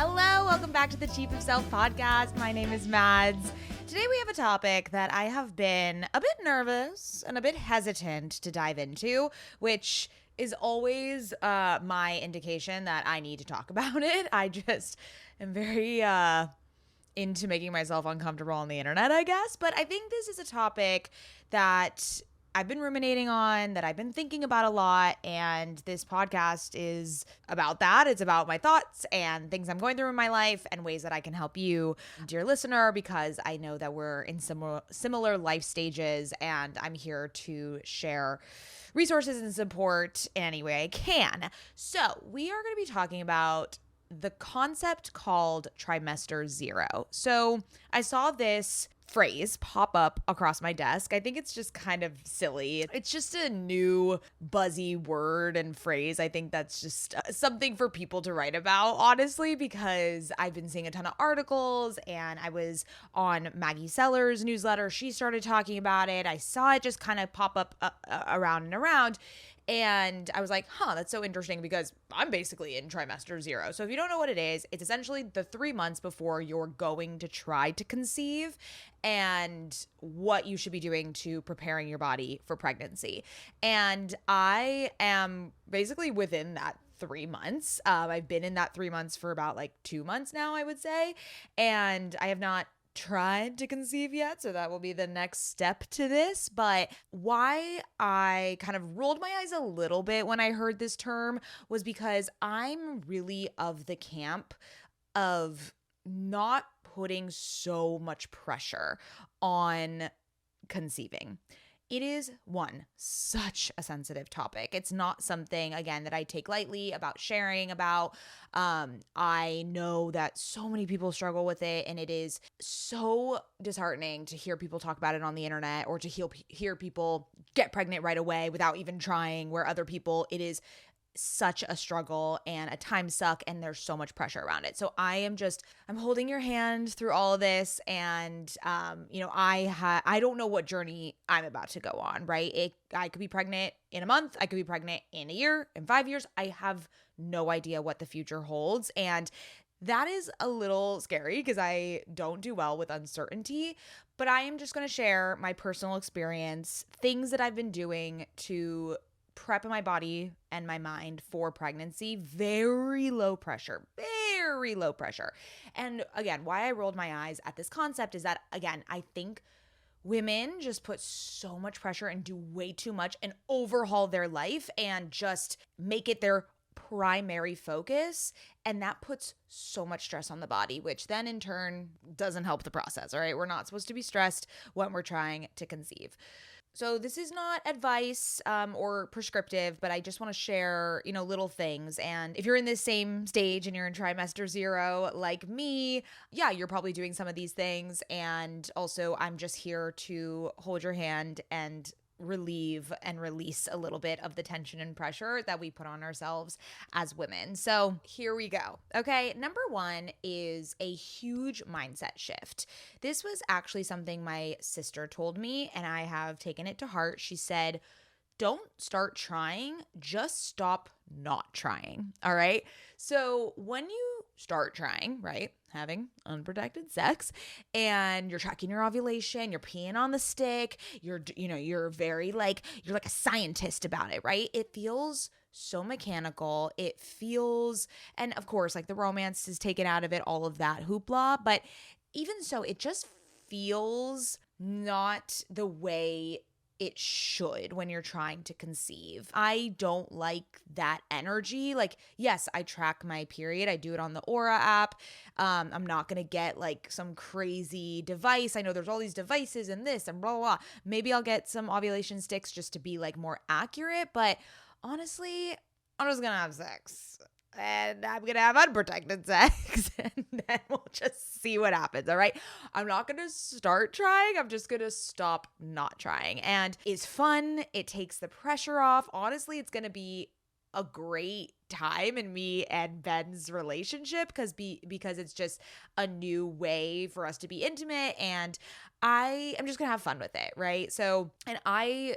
Hello, welcome back to the Chief of Self podcast. My name is Mads. Today we have a topic that I have been a bit nervous and a bit hesitant to dive into, which is always my indication that I need to talk about it. I just am very into making myself uncomfortable on the internet, I guess. But I think this is a topic that I've been ruminating on, that I've been thinking about a lot, and this podcast is about that. It's about my thoughts and things I'm going through in my life and ways that I can help you, dear listener, because I know that we're in similar life stages, and I'm here to share resources and support in any way I can. So we are going to be talking about the concept called trimester zero. So I saw this phrase pop up across my desk. I think it's just kind of silly. It's just a new buzzy word and phrase. I think that's just something for people to write about, honestly, because I've been seeing a ton of articles, and I was on Maggie Seller's newsletter. She started talking about it. I saw it just kind of pop up around and around. And I was like, that's so interesting because I'm basically in trimester zero. So if you don't know what it is, it's essentially the 3 months before you're going to try to conceive and what you should be doing to preparing your body for pregnancy. And I am basically within that 3 months. I've been in that 3 months for about 2 months now, I would say. And I have not tried to conceive yet, so that will be the next step to this. But why I kind of rolled my eyes a little bit when I heard this term was because I'm really of the camp of not putting so much pressure on conceiving. It is, such a sensitive topic. It's not something, again, that I take lightly about sharing about. I know that so many people struggle with it, and it is so disheartening to hear people talk about it on the internet or to hear people get pregnant right away without even trying, where other people, it is such a struggle and a time suck, and there's so much pressure around it. So I'm holding your hand through all of this, and I don't know what journey I'm about to go on, right? I could be pregnant in a month, I could be pregnant in a year, in 5 years. I have no idea what the future holds, and that is a little scary because I don't do well with uncertainty. But I am just going to share my personal experience, things that I've been doing to prep my body and my mind for pregnancy. Very low pressure. And again, why I rolled my eyes at this concept is that, again, I think women just put so much pressure and do way too much and overhaul their life and just make it their primary focus. And that puts so much stress on the body, which then in turn doesn't help the process. All right. We're not supposed to be stressed when we're trying to conceive. So this is not advice or prescriptive, but I just want to share, little things. And if you're in this same stage and you're in trimester zero like me, yeah, you're probably doing some of these things. And also, I'm just here to hold your hand and relieve and release a little bit of the tension and pressure that we put on ourselves as women. So here we go. Okay. Number one is a huge mindset shift. This was actually something my sister told me, and I have taken it to heart. She said, don't start trying, just stop not trying. All right. So when you start trying, right, having unprotected sex, and you're tracking your ovulation, you're peeing on the stick, you're very you're like a scientist about it, right? It feels so mechanical. It feels, and of course, the romance is taken out of it, all of that hoopla. But even so, it just feels not the way it should when you're trying to conceive. I don't like that energy. Yes, I track my period. I do it on the Aura app. I'm not going to get some crazy device. I know there's all these devices and this and blah, blah, blah. Maybe I'll get some ovulation sticks just to be more accurate. But honestly, I'm just going to have sex. And I'm going to have unprotected sex, and then we'll just see what happens, all right? I'm not going to start trying. I'm just going to stop not trying. And it's fun. It takes the pressure off. Honestly, it's going to be a great time in me and Ben's relationship because it's just a new way for us to be intimate, and I am just going to have fun with it, right? So, and I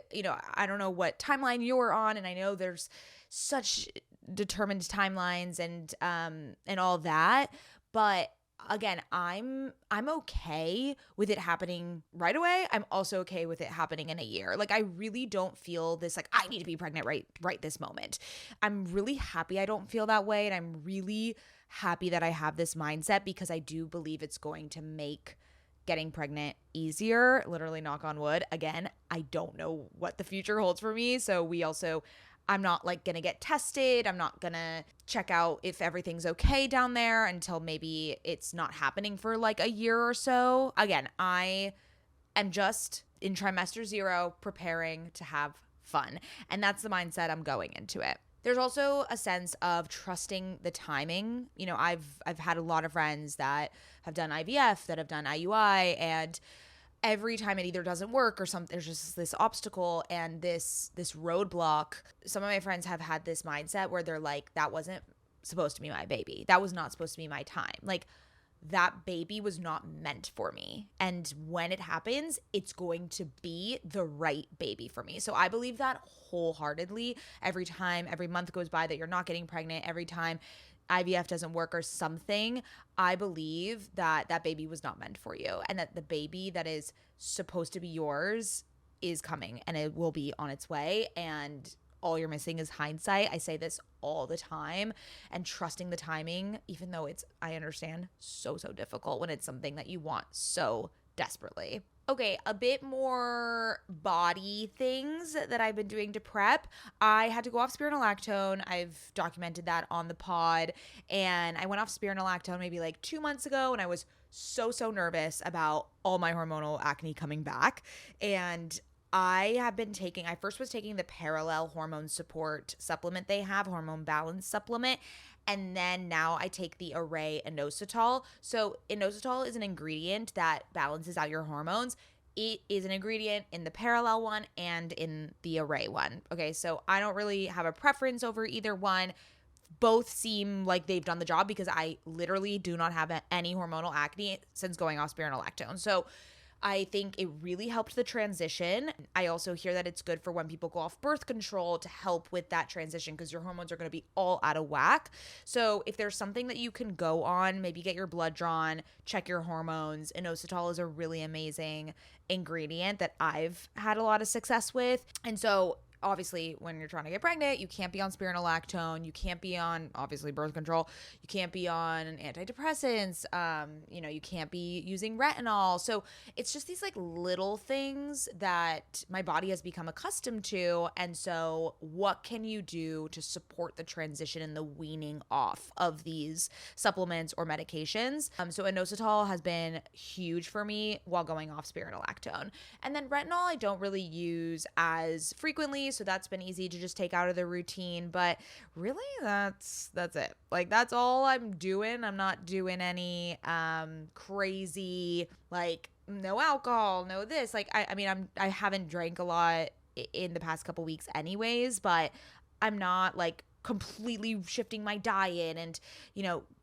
don't know what timeline you're on, and I know there's such determined timelines and all that. But again, I'm okay with it happening right away. I'm also okay with it happening in a year. Like, I really don't feel this like I need to be pregnant right this moment. I'm really happy I don't feel that way, and I'm really happy that I have this mindset, because I do believe it's going to make getting pregnant easier. Literally, knock on wood. Again, I don't know what the future holds for me. So I'm not like gonna get tested. I'm not gonna check out if everything's okay down there until maybe it's not happening for like a year or so. Again, I am just in trimester 0 preparing to have fun. And that's the mindset I'm going into it. There's also a sense of trusting the timing. You know, I've had a lot of friends that have done IVF, that have done IUI, and every time it either doesn't work or something, there's just this obstacle and this roadblock. Some of my friends have had this mindset where they're like, that wasn't supposed to be my baby. That was not supposed to be my time. Like, that baby was not meant for me. And when it happens, it's going to be the right baby for me. So I believe that wholeheartedly. Every month goes by that you're not getting pregnant, every time IVF doesn't work or something, I believe that that baby was not meant for you, and that the baby that is supposed to be yours is coming, and it will be on its way, and all you're missing is hindsight. I say this all the time, and trusting the timing, even though I understand, so difficult when it's something that you want so desperately. Okay, a bit more body things that I've been doing to prep. I had to go off spironolactone. I've documented that on the pod. And I went off spironolactone maybe like 2 months ago, and I was so nervous about all my hormonal acne coming back. And I first was taking the Parallel hormone support supplement they have, hormone balance supplement. And then now I take the Array inositol. So inositol is an ingredient that balances out your hormones. It is an ingredient in the Parallel one and in the Array one. Okay, so I don't really have a preference over either one. Both seem like they've done the job, because I literally do not have any hormonal acne since going off spironolactone. So I think it really helped the transition. I also hear that it's good for when people go off birth control to help with that transition, because your hormones are going to be all out of whack. So if there's something that you can go on, maybe get your blood drawn, check your hormones. Inositol is a really amazing ingredient that I've had a lot of success with. And so obviously, when you're trying to get pregnant, you can't be on spironolactone. You can't be on, obviously, birth control. You can't be on antidepressants. You can't be using retinol. So it's just these like little things that my body has become accustomed to. And so what can you do to support the transition and the weaning off of these supplements or medications? So inositol has been huge for me while going off spironolactone. And then retinol I don't really use as frequently, so that's been easy to just take out of the routine. But really, that's it. Like, that's all I'm doing. I'm not doing any crazy, like, no alcohol, no this. Like, I haven't drank a lot in the past couple weeks anyways, but I'm not like completely shifting my diet and,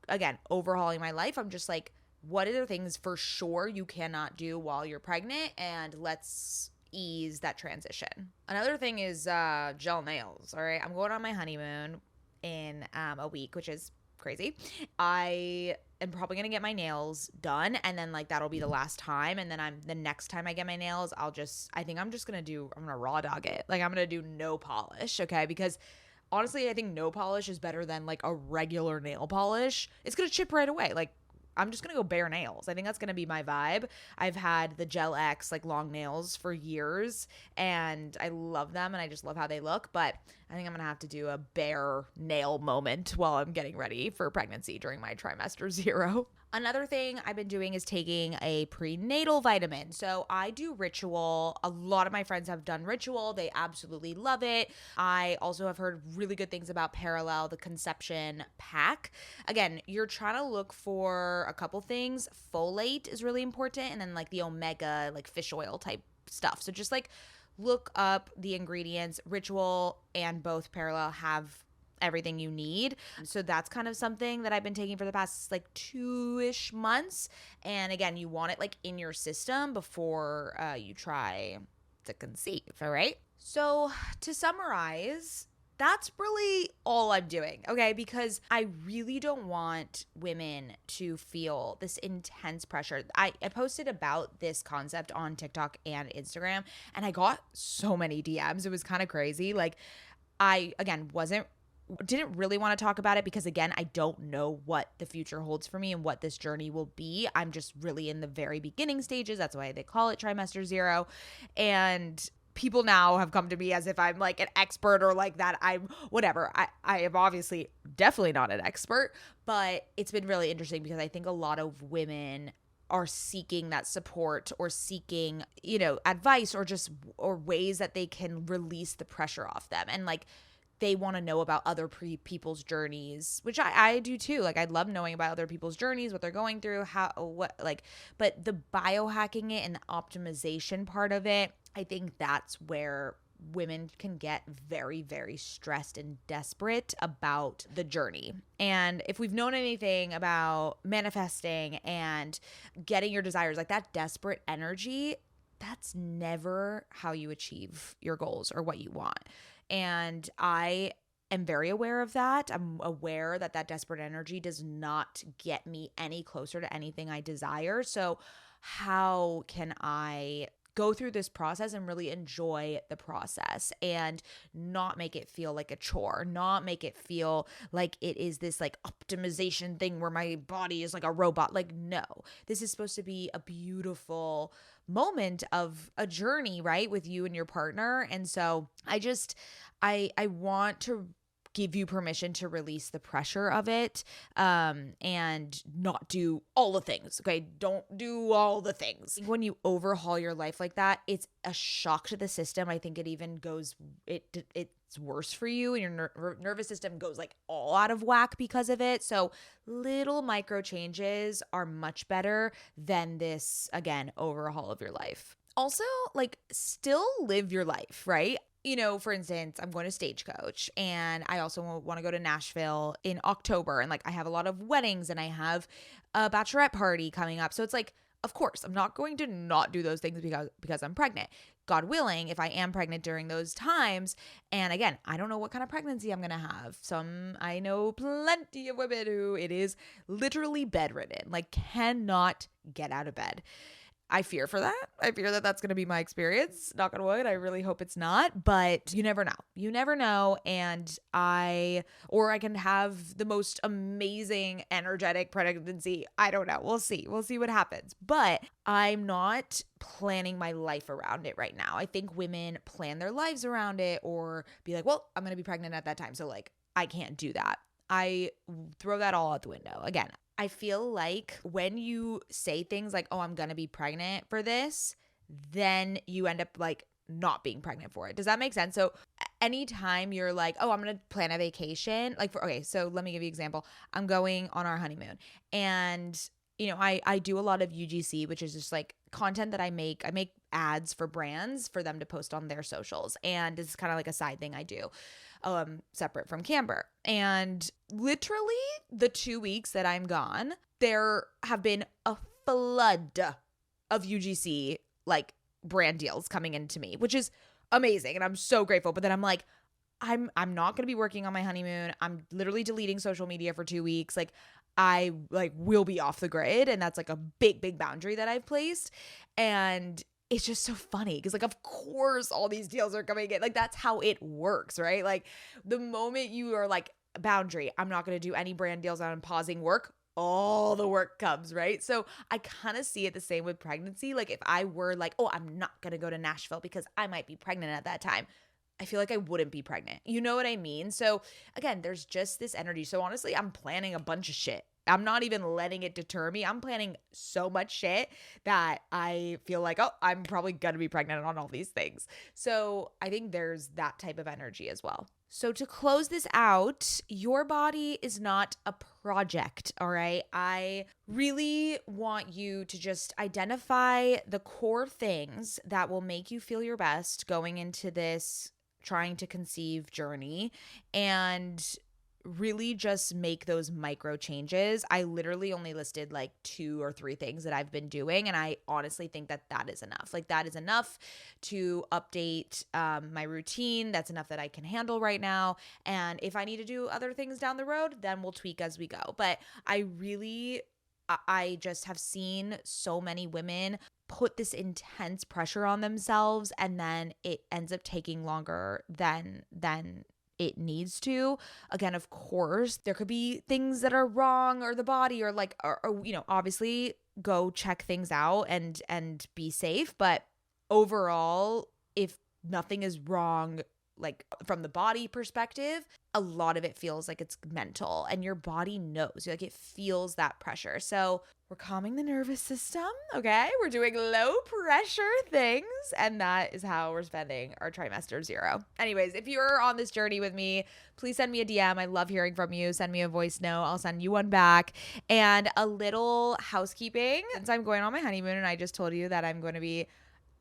again, overhauling my life. I'm just like, what are the things for sure you cannot do while you're pregnant, and let's ease that transition. Another thing is gel nails. All right, I'm going on my honeymoon in a week, which is crazy. I am probably gonna get my nails done, and then like that'll be the last time. And then the next time I get my nails, I'm gonna raw dog it. Like, I'm gonna do no polish, okay? Because honestly, I think no polish is better than like a regular nail polish. It's gonna chip right away. Like, I'm just going to go bare nails. I think that's going to be my vibe. I've had the Gel X, like, long nails for years, and I love them, and I just love how they look. But I think I'm going to have to do a bare nail moment while I'm getting ready for pregnancy during my trimester 0. Another thing I've been doing is taking a prenatal vitamin. So I do Ritual. A lot of my friends have done Ritual. They absolutely love it. I also have heard really good things about Parallel, the conception pack. Again, you're trying to look for a couple things. Folate is really important, and then like the omega, like fish oil type stuff. So just like look up the ingredients. Ritual and both Parallel have everything you need. So that's kind of something that I've been taking for the past like 2-ish months. And again, you want it like in your system before you try to conceive, all right? So to summarize, that's really all I'm doing, okay? Because I really don't want women to feel this intense pressure. I posted about this concept on TikTok and Instagram, and I got so many DMs. It was kind of crazy. Like, I, again, didn't really want to talk about it because, again, I don't know what the future holds for me and what this journey will be. I'm just really in the very beginning stages. That's why they call it trimester 0. And people now have come to me as if I'm like an expert or like that I'm whatever. I am obviously definitely not an expert, but it's been really interesting because I think a lot of women are seeking that support or seeking, advice or ways that they can release the pressure off them. And like, they want to know about other people's journeys, which I do too. Like, I love knowing about other people's journeys, what they're going through, but the biohacking it and the optimization part of it, I think that's where women can get very, very stressed and desperate about the journey. And if we've known anything about manifesting and getting your desires, like that desperate energy, that's never how you achieve your goals or what you want. And I am very aware of that. I'm aware that desperate energy does not get me any closer to anything I desire. So how can I go through this process and really enjoy the process and not make it feel like a chore, not make it feel like it is this like optimization thing where my body is like a robot? Like, no, this is supposed to be a beautiful moment of a journey, right, with you and your partner. And so I want to give you permission to release the pressure of it, and not do all the things. Okay, don't do all the things. When you overhaul your life like that, it's a shock to the system. I think it even goes it's worse for you, and your nervous system goes like all out of whack because of it. So little micro changes are much better than this, again, overhaul of your life. Also, like, still live your life, right? For instance, I'm going to Stagecoach, and I also want to go to Nashville in October. And like, I have a lot of weddings and I have a bachelorette party coming up. So it's like, of course, I'm not going to not do those things because I'm pregnant. God willing, if I am pregnant during those times. And again, I don't know what kind of pregnancy I'm going to have. I know plenty of women who it is literally bedridden, like cannot get out of bed. I fear for that. I fear that that's going to be my experience. Knock on wood. I really hope it's not, but you never know. You never know. And I can have the most amazing, energetic pregnancy. I don't know. We'll see. We'll see what happens. But I'm not planning my life around it right now. I think women plan their lives around it or be like, well, I'm going to be pregnant at that time. So like, I can't do that. I throw that all out the window. Again, I feel like when you say things like, oh, I'm going to be pregnant for this, then you end up like not being pregnant for it. Does that make sense? So anytime you're like, oh, I'm going to plan a vacation, so let me give you an example. I'm going on our honeymoon, and I do a lot of UGC, which is just like content that I make ads for brands for them to post on their socials. And this is kind of like a side thing I do, separate from Camber. And literally the 2 weeks that I'm gone, there have been a flood of UGC like brand deals coming into me, which is amazing. And I'm so grateful. But then I'm like, I'm not going to be working on my honeymoon. I'm literally deleting social media for 2 weeks. Like, I like will be off the grid, and that's like a big boundary that I've placed. And it's just so funny because like, of course all these deals are coming in. Like, that's how it works, right? Like, the moment you are like, boundary, I'm not going to do any brand deals, I'm pausing work, all the work comes, right? So I kind of see it the same with pregnancy. Like, if I were like, oh, I'm not going to go to Nashville because I might be pregnant at that time, I feel like I wouldn't be pregnant. You know what I mean? So again, there's just this energy. So honestly, I'm planning a bunch of shit. I'm not even letting it deter me. I'm planning so much shit that I feel like, oh, I'm probably going to be pregnant on all these things. So I think there's that type of energy as well. So to close this out, your body is not a project, all right? I really want you to just identify the core things that will make you feel your best going into this trying to conceive journey, and really just make those micro changes. I literally only listed like 2 or 3 things that I've been doing, and I honestly think that that is enough. Like that is enough to update my routine. That's enough that I can handle right now. And if I need to do other things down the road, then we'll tweak as we go. But I just have seen so many women put this intense pressure on themselves, and then it ends up taking longer than it needs to. Again, of course, there could be things that are wrong, or the body, or like, or obviously go check things out and be safe. But overall, if nothing is wrong, like from the body perspective, a lot of it feels like it's mental, and your body knows, like it feels that pressure. So we're calming the nervous system, okay? We're doing low pressure things, and that is how we're spending our trimester 0. Anyways, if you're on this journey with me, please send me a DM. I love hearing from you. Send me a voice note. I'll send you one back. And a little housekeeping. Since I'm going on my honeymoon, and I just told you that I'm going to be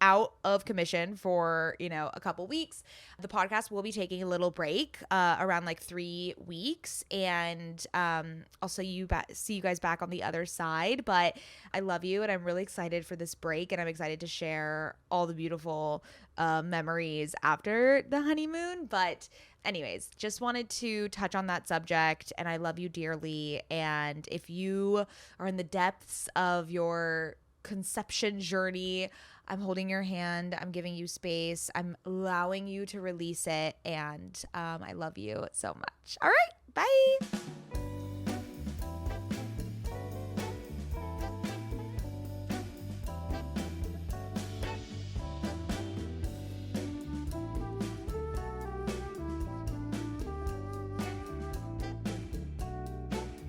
out of commission for, a couple weeks, the podcast will be taking a little break, around like 3 weeks, and I'll see you guys back on the other side. But I love you, and I'm really excited for this break, and I'm excited to share all the beautiful memories after the honeymoon. But anyways, just wanted to touch on that subject, and I love you dearly. And if you are in the depths of your conception journey, I'm holding your hand. I'm giving you space. I'm allowing you to release it. And I love you so much. All right. Bye.